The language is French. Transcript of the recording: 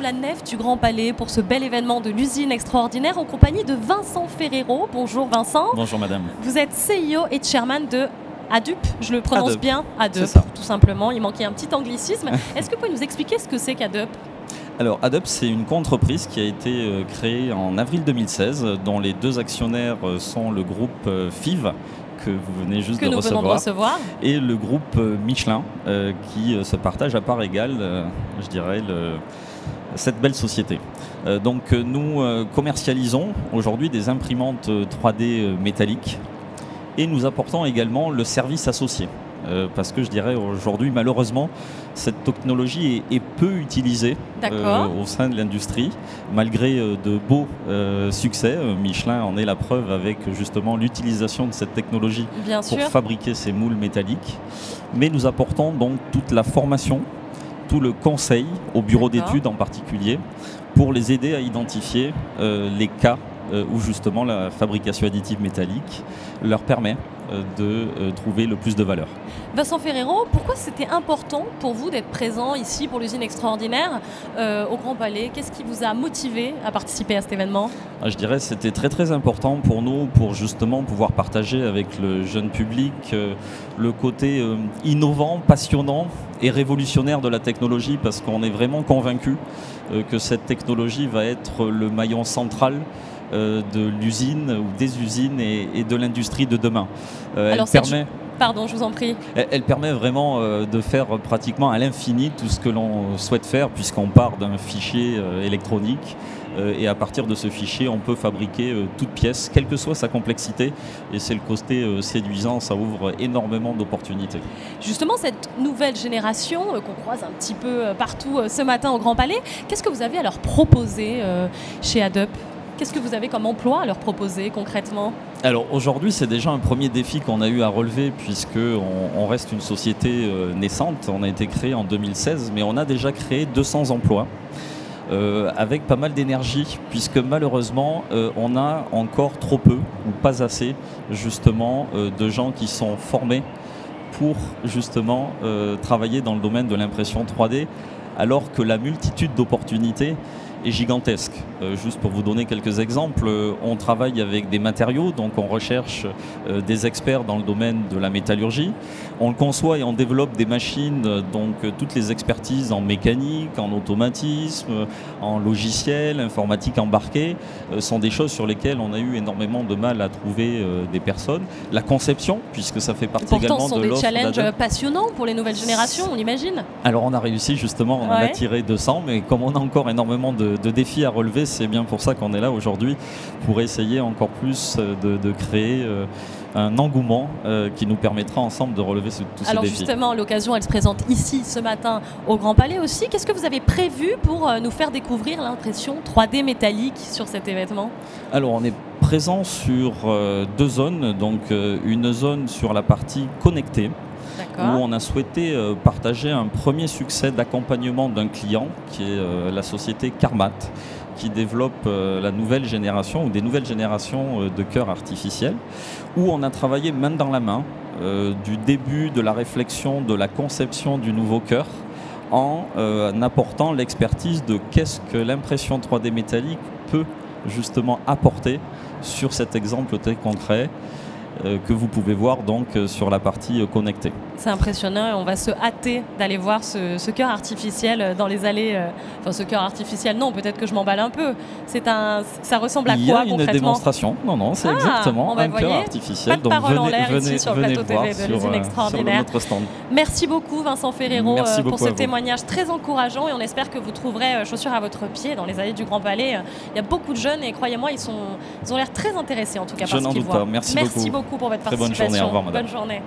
sous la nef du Grand Palais pour ce bel événement de l'usine extraordinaire en compagnie de Vincent Ferrero. Bonjour Vincent. Bonjour madame. Vous êtes CEO et chairman de ADUP, je le prononce ADUP, bien, ADUP tout simplement, il manquait un petit anglicisme. Est-ce que vous pouvez nous expliquer ce que c'est qu'ADUP? Alors ADUP, c'est une co-entreprise qui a été créée en avril 2016, dont les deux actionnaires sont le groupe FIV, que vous venez juste de recevoir, et le groupe Michelin, qui se partage à part égale, je dirais, cette belle société. Donc nous commercialisons aujourd'hui des imprimantes 3D métalliques et nous apportons également le service associé. Parce que je dirais aujourd'hui, malheureusement, cette technologie est peu utilisée au sein de l'industrie, malgré de beaux succès. Michelin en est la preuve avec justement l'utilisation de cette technologie pour fabriquer ces moules métalliques. Mais nous apportons donc toute la formation, tout le conseil aux bureaux d'études en particulier, pour les aider à identifier les cas où justement la fabrication additive métallique leur permet de trouver le plus de valeur. Vincent Ferrero, pourquoi c'était important pour vous d'être présent ici pour l'usine extraordinaire au Grand Palais? Qu'est-ce qui vous a motivé à participer à cet événement? Je dirais que c'était très important pour nous pour justement pouvoir partager avec le jeune public le côté innovant, passionnant et révolutionnaire de la technologie, parce qu'on est vraiment convaincu que cette technologie va être le maillon central de l'usine ou des usines et de l'industrie de demain. Pardon, je vous en prie. Elle permet vraiment de faire pratiquement à l'infini tout ce que l'on souhaite faire, puisqu'on part d'un fichier électronique et à partir de ce fichier, on peut fabriquer toute pièce, quelle que soit sa complexité. Et c'est le côté séduisant, ça ouvre énormément d'opportunités. Justement, cette nouvelle génération qu'on croise un petit peu partout ce matin au Grand Palais, qu'est-ce que vous avez à leur proposer chez ADUP ? Qu'est-ce que vous avez comme emploi à leur proposer concrètement? Alors aujourd'hui, c'est déjà un premier défi qu'on a eu à relever, puisqu'on reste une société naissante. On a été créé en 2016, mais on a déjà créé 200 emplois avec pas mal d'énergie, puisque malheureusement, on a encore trop peu ou pas assez justement de gens qui sont formés pour justement travailler dans le domaine de l'impression 3D, alors que la multitude d'opportunités est gigantesque. Juste pour vous donner quelques exemples, on travaille avec des matériaux, donc on recherche des experts dans le domaine de la métallurgie. On le conçoit et on développe des machines, donc toutes les expertises en mécanique, en automatisme, en logiciel, informatique embarquée, sont des choses sur lesquelles on a eu énormément de mal à trouver des personnes. La conception, puisque ça fait partie également de l'offre. Ce sont des challenges passionnants pour les nouvelles générations, on imagine. Alors on a réussi justement, on en a tiré 200, mais comme on a encore énormément de défis à relever, c'est bien pour ça qu'on est là aujourd'hui, pour essayer encore plus de créer un engouement qui nous permettra ensemble de relever tous ces défis. Alors justement, l'occasion, elle se présente ici ce matin au Grand Palais aussi. Qu'est-ce que vous avez prévu pour nous faire découvrir l'impression 3D métallique sur cet événement? Alors on est présent sur deux zones, donc une zone sur la partie connectée, où on a souhaité partager un premier succès d'accompagnement d'un client qui est la société Carmat, qui développe la nouvelle génération ou des nouvelles générations de cœurs artificiels, où on a travaillé main dans la main du début de la réflexion, de la conception du nouveau cœur, en apportant l'expertise de qu'est-ce que l'impression 3D métallique peut justement apporter sur cet exemple très concret que vous pouvez voir donc sur la partie connectée. C'est impressionnant et on va se hâter d'aller voir ce cœur artificiel dans les allées. Enfin, ce cœur artificiel, non, peut-être que je m'emballe un peu. Ça ressemble à quoi concrètement? Il y a une démonstration. Non, c'est exactement un cœur artificiel. Pas de parole en l'air ici sur le plateau TV de l'usine extraordinaire. Sur notre stand. Merci beaucoup Vincent Ferrero pour ce à témoignage très encourageant et on espère que vous trouverez chaussures à votre pied dans les allées du Grand Palais. Il y a beaucoup de jeunes et croyez-moi, ils ont l'air très intéressés en tout cas par ce qu'ils voient. Merci beaucoup pour votre participation. Très bonne journée, au revoir madame. Bonne journée.